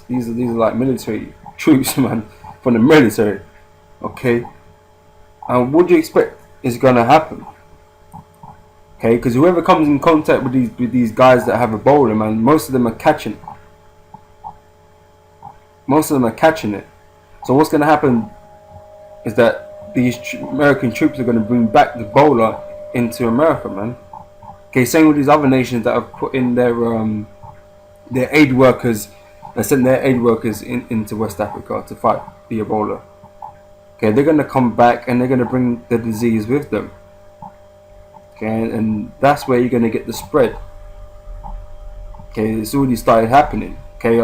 expect. These are like military troops, man, from the military. Okay, and what do you expect is gonna happen? Okay, because whoever comes in contact with these guys that have Ebola, man, most of them are catching it. Most of them are catching it. So what's gonna happen is that these American troops are gonna bring back the Ebola into America, man. Okay, same with these other nations that have put in their aid workers, sent their aid workers into West Africa to fight the Ebola. Okay, they're gonna come back and they're gonna bring the disease with them. Okay, and that's where you're gonna get the spread. Okay, it's already started happening. Okay,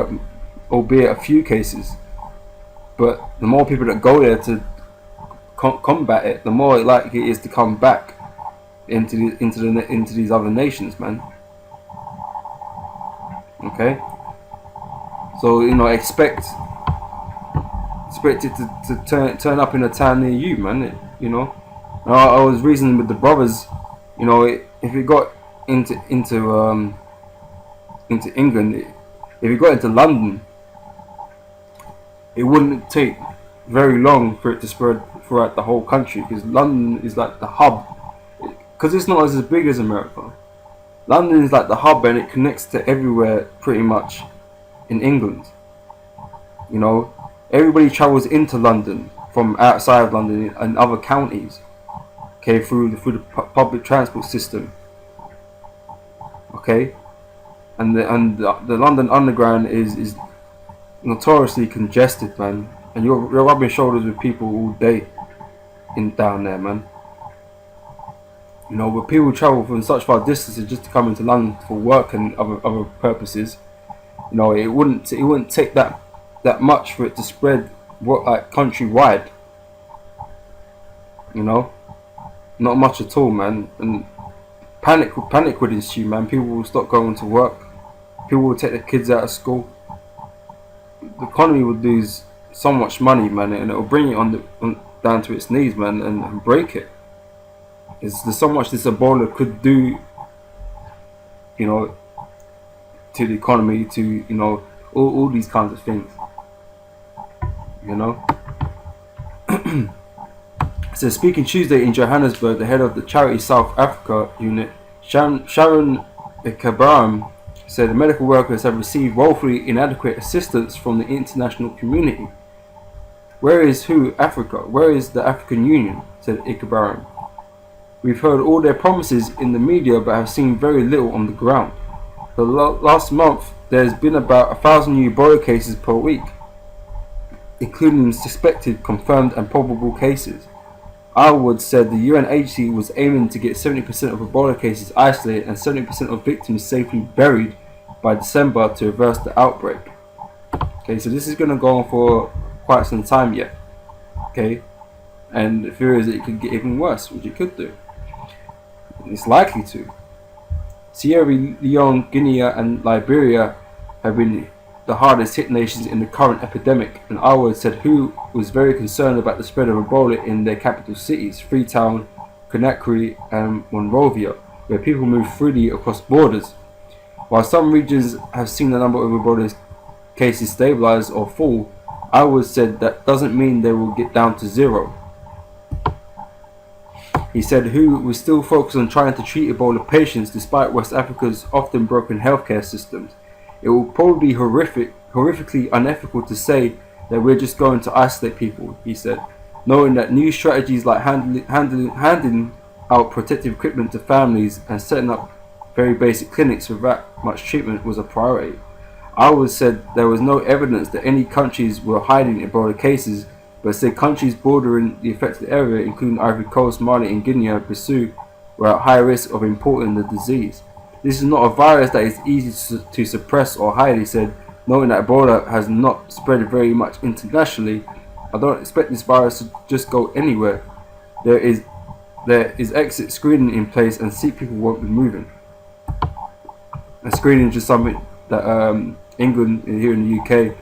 albeit a few cases, but the more people that go there to combat it, the more likely it is to come back into these other nations, man. Okay, so expect it to turn up in a town near you, man. I was reasoning with the brothers. If it got into England, if it got into London, it wouldn't take very long for it to spread throughout the whole country, because London is like the hub. Because it's not as big as America. London is like the hub, and it connects to everywhere pretty much in England. Everybody travels into London from outside of London and other counties. Okay, through the public transport system. Okay, and the London Underground is notoriously congested, man. And you're rubbing shoulders with people all day down there, man. But people travel from such far distances just to come into London for work and other purposes. It wouldn't take that much for it to spread countrywide. Not much at all, man. And panic would ensue, man. People will stop going to work. People will take their kids out of school. The economy would lose so much money, man, and it will bring it down to its knees, man, and break it. There's so much this Ebola could do, to the economy, to all these kinds of things. So speaking Tuesday in Johannesburg, the head of the charity South Africa unit, Sharon Ekabaram, said the medical workers have received woefully inadequate assistance from the international community. Where is Africa? Where is the African Union? Said Ekabaram. We've heard all their promises in the media but have seen very little on the ground. For the last month, there's been about 1,000 new Ebola cases per week, including suspected, confirmed and probable cases. Alwood said the UN agency was aiming to get 70% of Ebola cases isolated and 70% of victims safely buried by December to reverse the outbreak. Okay, so this is going to go on for quite some time yet. Okay, and the fear is that it could get even worse, which it could do. It's likely to. Sierra Leone, Guinea and Liberia have been the hardest hit nations in the current epidemic, and Alwood said WHO was very concerned about the spread of Ebola in their capital cities, Freetown, Conakry and Monrovia, where people move freely across borders. While some regions have seen the number of Ebola cases stabilize or fall, Alwood said that doesn't mean they will get down to zero. He said WHO was still focused on trying to treat Ebola patients despite West Africa's often broken healthcare systems. It will probably be horrifically unethical to say that we're just going to isolate people, he said, knowing that new strategies like handing out protective equipment to families and setting up very basic clinics without much treatment was a priority. Alwood said there was no evidence that any countries were hiding Ebola cases, but said countries bordering the affected area, including Ivory Coast, Mali and Guinea-Bissau, were at high risk of importing the disease. This is not a virus that is easy to suppress or hide, he said, knowing that Ebola has not spread very much internationally. I don't expect this virus to just go anywhere. There is exit screening in place and sick people won't be moving. And screening is just something that England here in the UK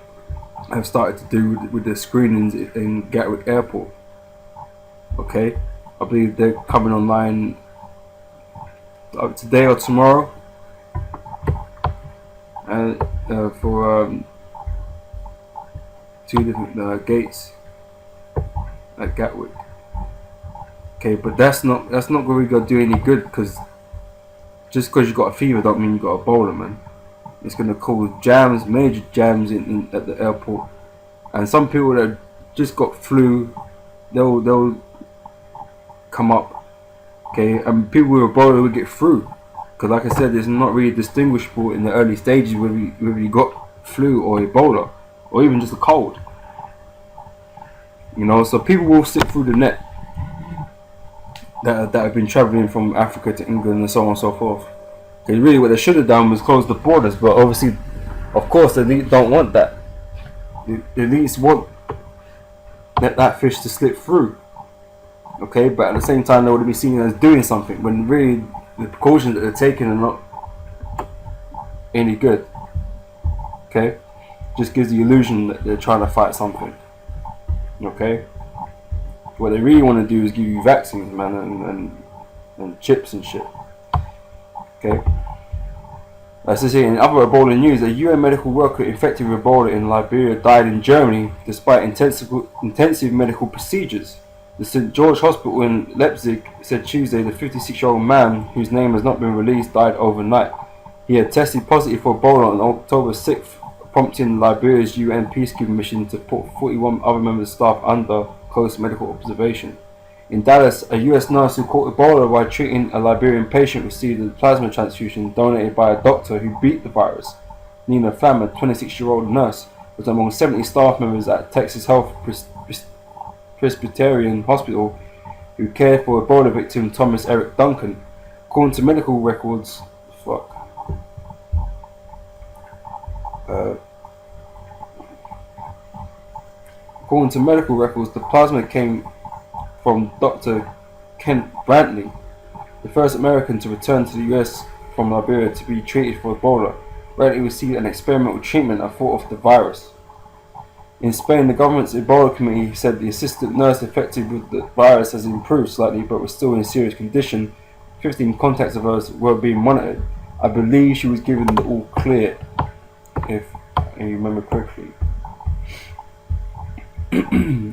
have started to do with the screenings in Gatwick Airport. Okay, I believe they're coming online today or tomorrow, and for two different gates at Gatwick. Okay, but that's not really gonna do any good, because just because you got a fever don't mean you got Ebola, man. It's gonna cause jams, major jams at the airport, and some people that just got flu, they'll come up, okay, and people with Ebola will get through, because like I said, it's not really distinguishable in the early stages whether you got flu or Ebola, or even just a cold. You know, so people will slip through the net that have been traveling from Africa to England and so on and so forth. Because really what they should have done was close the borders, but obviously, of course, the elite don't want that. The elites want that fish to slip through. Okay, but at the same time they would be seen as doing something, when really the precautions that they're taking are not any good. Okay, just gives the illusion that they're trying to fight something. Okay, what they really want to do is give you vaccines, man, and chips and shit. Okay. As I say, in other Ebola news, a UN medical worker infected with Ebola in Liberia died in Germany despite intensive medical procedures. The St. George Hospital in Leipzig said Tuesday the 56-year-old man, whose name has not been released, died overnight. He had tested positive for Ebola on October 6th, prompting Liberia's UN peacekeeping mission to put 41 other members of staff under close medical observation. In Dallas, a US nurse who caught Ebola while treating a Liberian patient received a plasma transfusion donated by a doctor who beat the virus. Nina Pham, a 26-year-old nurse, was among 70 staff members at Texas Health Presbyterian Hospital who cared for Ebola victim Thomas Eric Duncan. According to medical records, the plasma came from Dr. Kent Brantley, the first American to return to the US from Liberia to be treated for Ebola. Brantley received an experimental treatment and fought off the virus. In Spain, the government's Ebola committee said the assistant nurse affected with the virus has improved slightly but was still in serious condition. 15 contacts of hers were being monitored. I believe she was given the all clear, if you remember correctly.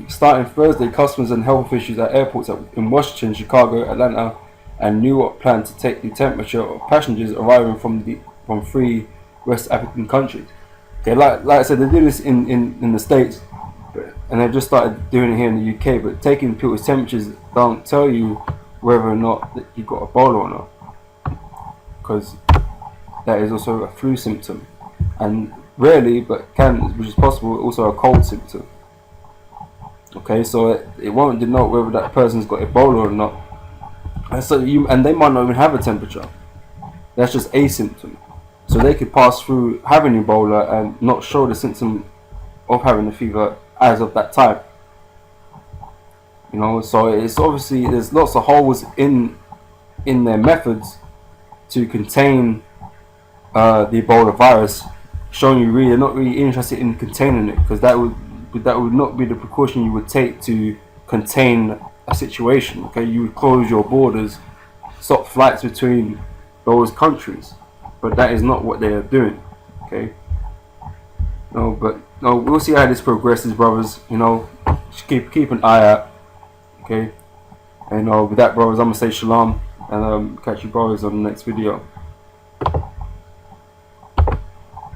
Starting Thursday, customers and health officials at airports in Washington, Chicago, Atlanta, and New York plan to take the temperature of passengers arriving from 3 West African countries. Okay, like I said, they do this in the States, and they've just started doing it here in the UK. But taking people's temperatures don't tell you whether or not that you've got Ebola or not, because that is also a flu symptom, and rarely, but which is possible, also a cold symptom. Okay, so it won't denote whether that person's got Ebola or not. And they might not even have a temperature. That's just a symptom. So they could pass through having Ebola and not show the symptom of having the fever as of that time. You know, so it's obviously there's lots of holes in their methods to contain the Ebola virus, showing you really they're not really interested in containing it, because that would not be the precaution you would take to contain a situation. Okay, you would close your borders, stop flights between those countries, but that is not what they are doing. Okay, we'll see how this progresses, brothers. You know, just keep an eye out. Okay, and with that, brothers, I'm gonna say shalom, and catch you brothers on the next video.